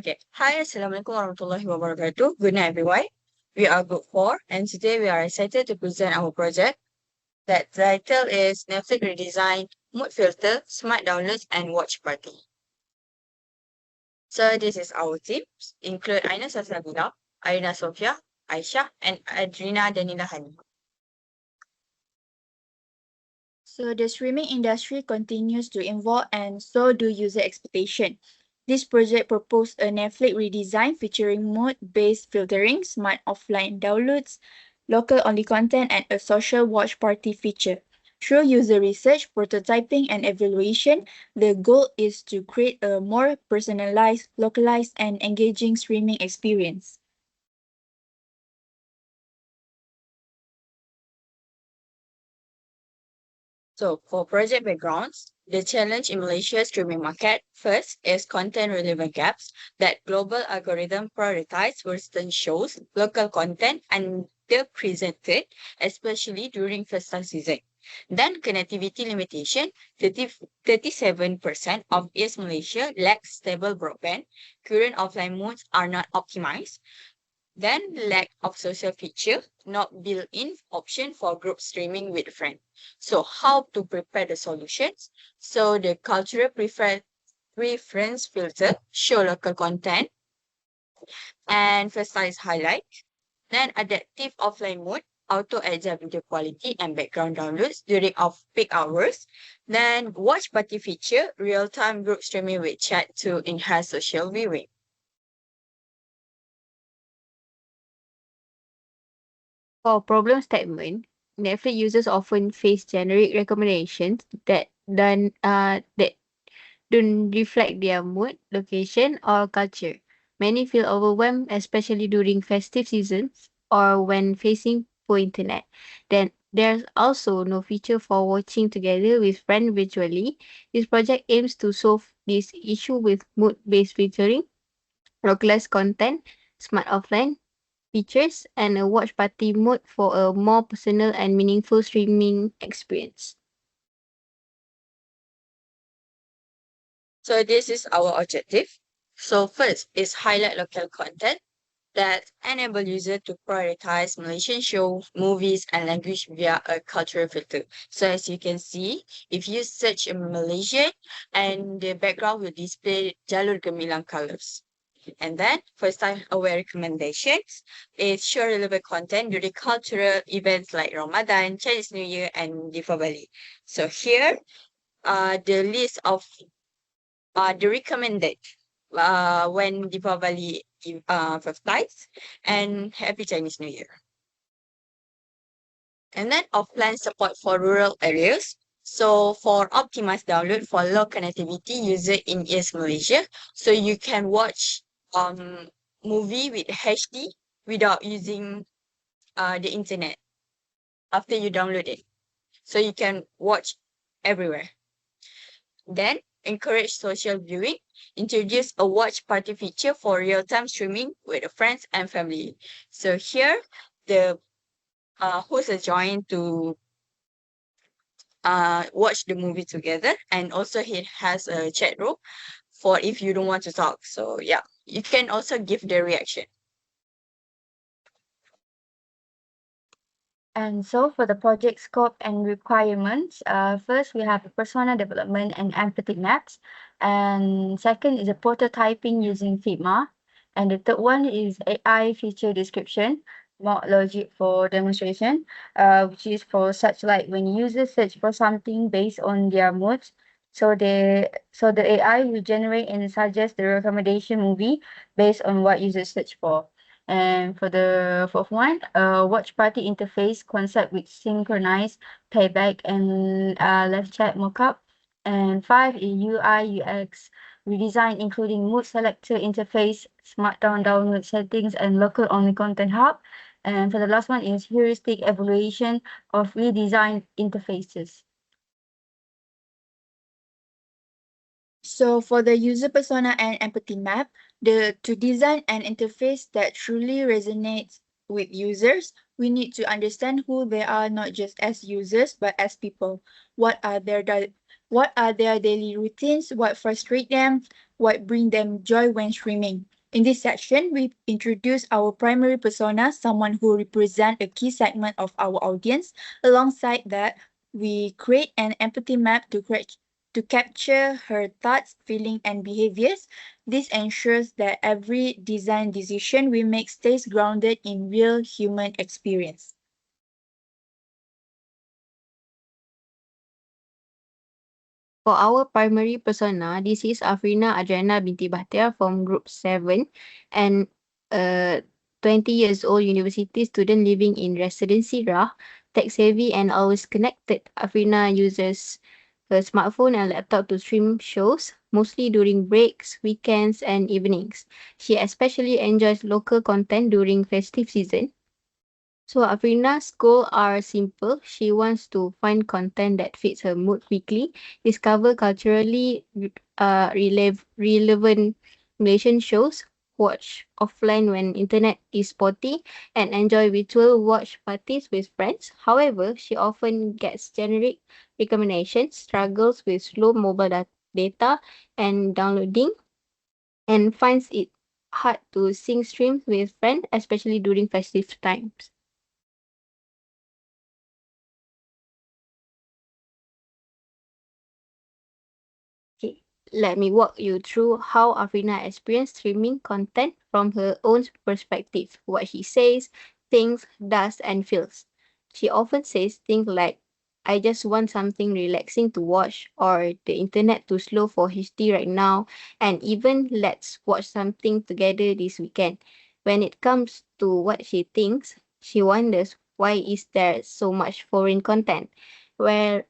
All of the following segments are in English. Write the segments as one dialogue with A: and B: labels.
A: Okay. Hi, Assalamualaikum warahmatullahi wabarakatuh. Good night, everyone. We are Group 4, and today we are excited to present our project. That title is Netflix Redesign, Mood Filter, Smart Downloads, and Watch Party. So this is our teams, include Aina Sasabila, Aina Sofia, Aisha, and Adrina Danila Hani.
B: So the streaming industry continues to evolve and so do user expectation. This project proposed a Netflix redesign featuring mode-based filtering, smart offline downloads, local-only content, and a social watch party feature. Through user research, prototyping, and evaluation, the goal is to create a more personalized, localized, and engaging streaming experience.
A: So for project backgrounds, the challenge in Malaysia's streaming market first is content relevant gaps that global algorithm prioritize Western shows, local content underrepresented, especially during festive season. Then connectivity limitation, 37% of East Malaysia lacks stable broadband, current offline modes are not optimized, then lack of social feature, not built-in option for group streaming with friends. So how to prepare the solutions? So the cultural preference filter, show local content and precise highlight. Then adaptive offline mode, auto adjust video quality and background downloads during off-peak hours. Then watch party feature, real-time group streaming with chat to enhance social viewing.
C: For problem statement, Netflix users often face generic recommendations that don't reflect their mood, location, or culture. Many feel overwhelmed, especially during festive seasons or when facing poor internet. Then there's also no feature for watching together with friends virtually. This project aims to solve this issue with mood-based filtering, localized content, smart offline features, and a watch party mode for a more personal and meaningful streaming experience.
A: So this is our objective. So first is highlight local content that enable user to prioritize Malaysian shows, movies, and language via a cultural filter. So as you can see, if you search in Malaysian, and the background will display Jalur Gemilang colors. And then first time aware recommendations is show relevant content during cultural events like Ramadan, Chinese New Year, and Deepavali. So here are the list of the recommended when Deepavali flights and Happy Chinese New Year. And then offline support for rural areas. So for optimized download for low connectivity user in East Malaysia, so you can watch movie with HD without using the internet after you download it. So you can watch everywhere. Then encourage social viewing. Introduce a watch party feature for real-time streaming with friends and family. So here, the host is joined to watch the movie together, and also he has a chat room for if you don't want to talk. So yeah, you can also give the reaction.
B: And so for the project scope and requirements, first we have persona development and empathy maps. And second is a prototyping using Figma. And the third one is AI feature description, more logic for demonstration, which is for such like when users search for something based on their moods. So the AI will generate and suggest the recommendation movie based on what users search for. And for the fourth one, watch party interface concept with synchronized playback and live chat mockup. And five is UI UX redesign, including mood selector interface, smart download settings, and local only content hub. And for the last one is heuristic evaluation of redesigned interfaces. So for the user persona and empathy map, to design an interface that truly resonates with users, we need to understand who they are not just as users but as people. What are their
D: What are their daily routines? What frustrate them? What bring them joy when streaming? In this section, we introduce our primary persona, someone who represents a key segment of our audience. Alongside that, we create an empathy map to capture her thoughts, feelings, and behaviors. This ensures that every design decision we make stays grounded in real human experience.
C: For our primary persona, this is Afrina Adriana binti Bahtiar from Group 7 and a 20 years old university student living in Residency Rah, tech savvy and always connected. Afrina uses her smartphone and laptop to stream shows, mostly during breaks, weekends, and evenings. She especially enjoys local content during festive season. So Afrina's goals are simple. She wants to find content that fits her mood quickly, discover culturally relevant Malaysian shows, watch offline when internet is spotty, and enjoy virtual watch parties with friends. However, she often gets generic recommendations, struggles with slow mobile data and downloading, and finds it hard to sync streams with friends, especially during festive times. Okay, let me walk you through how Afrina experienced streaming content from her own perspective, what she says, thinks, does, and feels. She often says things like, I just want something relaxing to watch, or the internet too slow for HD right now, and even let's watch something together this weekend. When it comes to what she thinks, she wonders why is there so much foreign content? Where's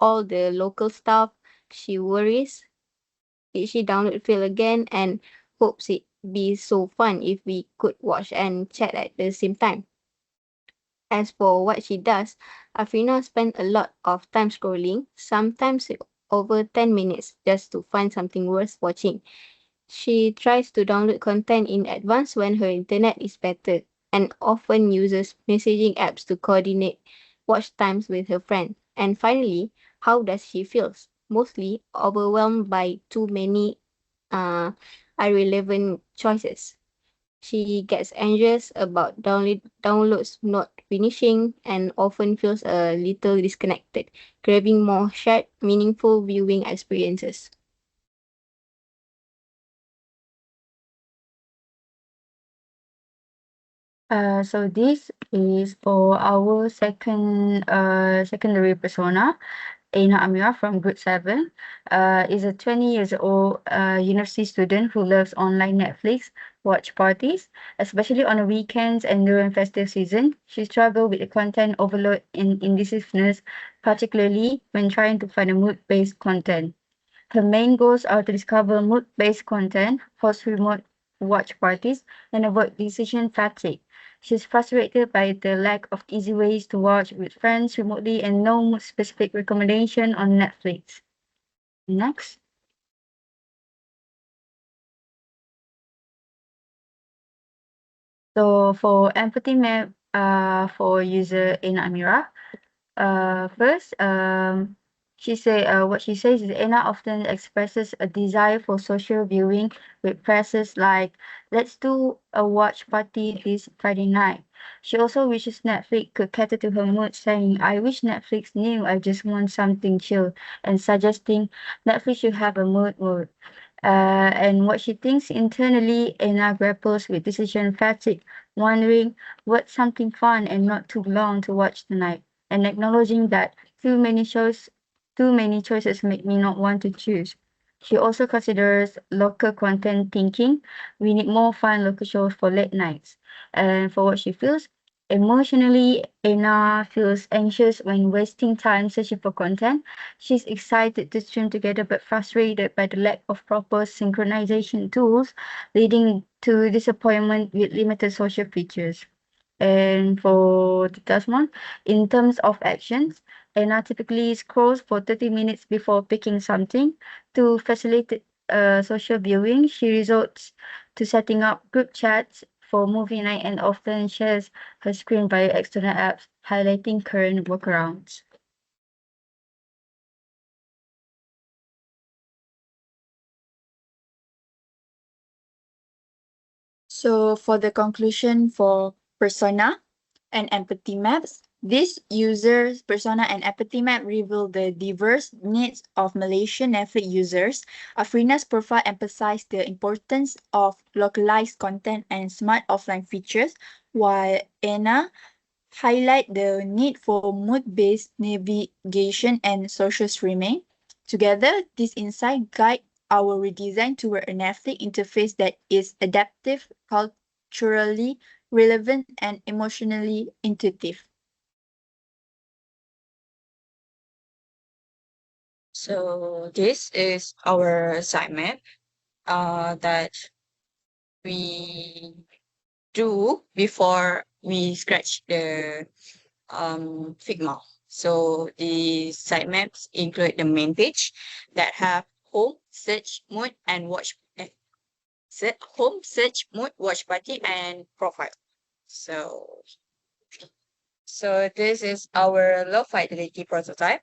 C: all the local stuff. She worries, did she download Fail again and hopes it be so fun if we could watch and chat at the same time. As for what she does, Afrina spends a lot of time scrolling, sometimes over 10 minutes just to find something worth watching. She tries to download content in advance when her internet is better and often uses messaging apps to coordinate watch times with her friends. And finally, how does she feel? Mostly overwhelmed by too many uh, irrelevant choices. She gets anxious about downloads not finishing and often feels a little disconnected, craving more shared, meaningful viewing experiences.
B: So this is for our secondary persona. Aina Amira from Grade 7 is a 20 years old university student who loves online Netflix watch parties, especially on the weekends and during festive season. She struggles with the content overload and indecisiveness, particularly when trying to find a mood-based content. Her main goals are to discover mood-based content, host remote watch parties, and avoid decision fatigue. She's frustrated by the lack of easy ways to watch with friends remotely and no mood-specific recommendation on Netflix. Next. So for empathy map for user in Amira, first, she say what she says is Anna often expresses a desire for social viewing with phrases like "Let's do a watch party this Friday night." She also wishes Netflix could cater to her mood, saying, "I wish Netflix knew I just want something chill," and suggesting Netflix should have a mood mode. And what she thinks internally, Anna grapples with decision fatigue, wondering what's something fun and not too long to watch tonight, and acknowledging that too many choices make me not want to choose. She also considers local content thinking. We need more fun local shows for late nights. And for what she feels, emotionally, Anna feels anxious when wasting time searching for content. She's excited to stream together but frustrated by the lack of proper synchronization tools, leading to disappointment with limited social features. And for the last one, in terms of actions, Anna typically scrolls for 30 minutes before picking something. To facilitate social viewing, she resorts to setting up group chats for movie night and often shares her screen via external apps, highlighting current workarounds.
D: So for the conclusion for persona and empathy maps, this user's persona and empathy map reveal the diverse needs of Malaysian Netflix users. Afrina's profile emphasized the importance of localized content and smart offline features, while Anna highlight the need for mood-based navigation and social streaming. Together, this insight guide our redesign toward a Netflix interface that is adaptive, culturally relevant, and emotionally intuitive.
A: So this is our assignment that we do before we scratch the Figma. So the sitemaps include the main page that have home, search, mood, and watch. Home, search, mood, watch party, and profile. So this is our low fidelity prototype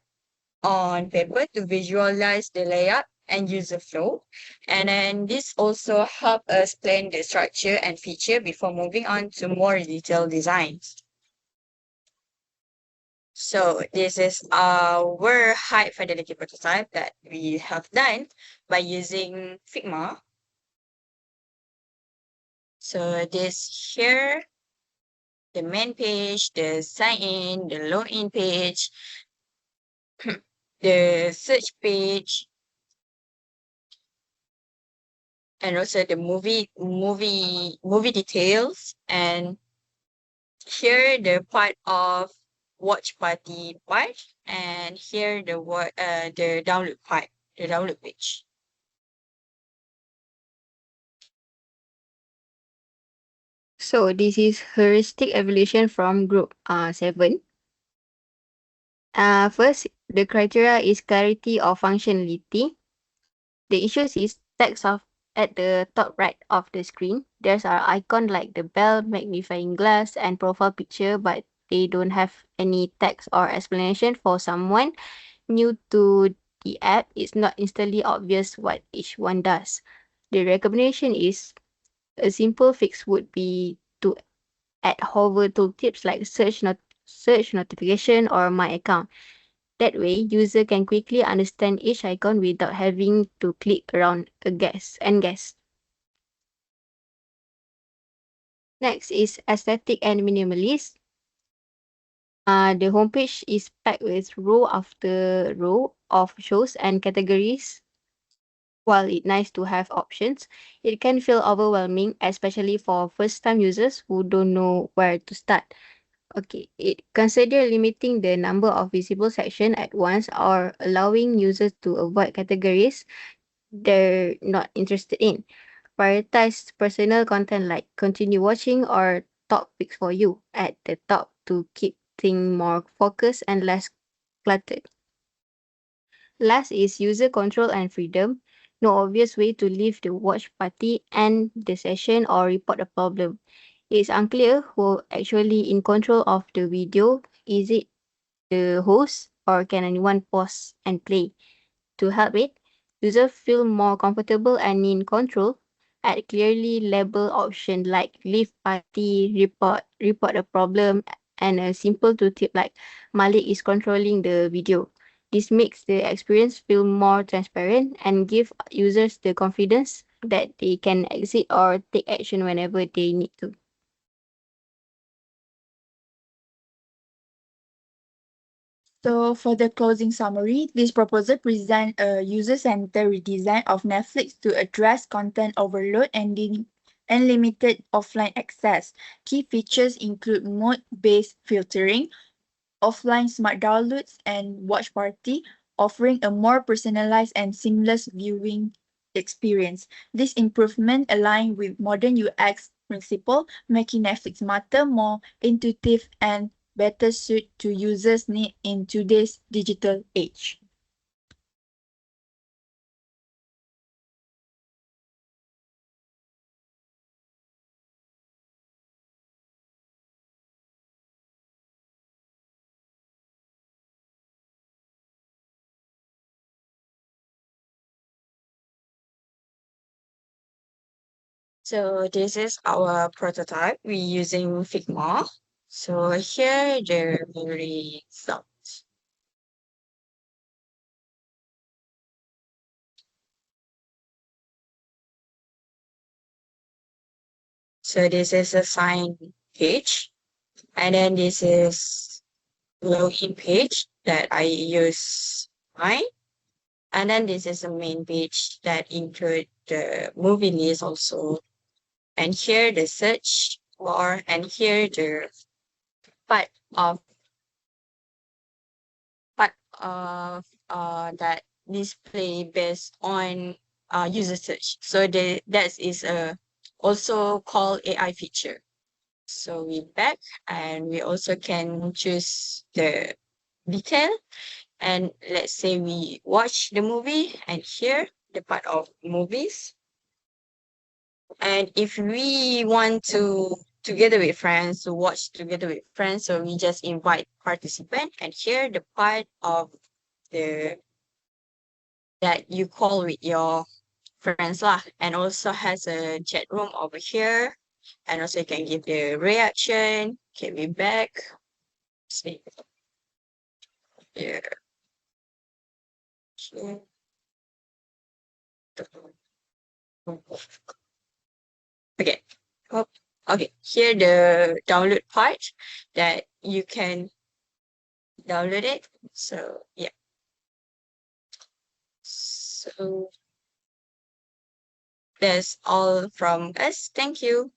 A: on paper to visualize the layout and user flow. And then this also help us plan the structure and feature before moving on to more detailed designs. So this is our high fidelity prototype that we have done by using Figma. So this here, the main page, the sign in, the login page, the search page, and also the movie details, and here the part of watch party part, and here the download part, the download page.
C: So this is heuristic evolution from group 7. First, the criteria is clarity of functionality. The issues is text of at the top right of the screen. There's our icon like the bell, magnifying glass, and profile picture, but they don't have any text or explanation for someone new to the app. It's not instantly obvious what each one does. The recommendation is a simple fix would be to add hover tooltips like search notification or my account. That way, user can quickly understand each icon without having to click around a guess. Next is aesthetic and minimalist. The homepage is packed with row after row of shows and categories. While it's nice to have options, it can feel overwhelming, especially for first-time users who don't know where to start. Okay, consider limiting the number of visible sections at once or allowing users to avoid categories they're not interested in. Prioritize personal content like continue watching or top picks for you at the top to keep things more focused and less cluttered. Last is user control and freedom. No obvious way to leave the watch party, end the session, or report a problem. It is unclear who actually in control of the video. Is it the host or can anyone pause and play? To help it, users feel more comfortable and in control. Add clearly labeled option like leave party, report a problem, and a simple tooltip like Malik is controlling the video. This makes the experience feel more transparent and give users the confidence that they can exit or take action whenever they need to.
D: So for the closing summary, this proposal presents a user-centered redesign of Netflix to address content overload and unlimited offline access. Key features include mode-based filtering, offline smart downloads, and watch party, offering a more personalized and seamless viewing experience. This improvement align with modern UX principle, making Netflix smarter, more intuitive, and better suited to users' need in today's digital age.
A: So this is our prototype. We're using Figma. So here the results. So this is a sign page, and then this is login page that I use mine, and then this is a main page that include the movie list also, and here the search bar, and here the part of part of that display based on user search. So that is a also called AI feature. So we back, and we also can choose the detail, and let's say we watch the movie, and here the part of movies. And if we want to together with friends to watch together with friends, so we just invite participant, and here the part of the that you call with your friends lah, and also has a chat room over here, and also you can give the reaction. Can be back. See here. Here. Okay. Oh, okay. Here the download part that you can download it. So yeah. So that's all from us. Thank you.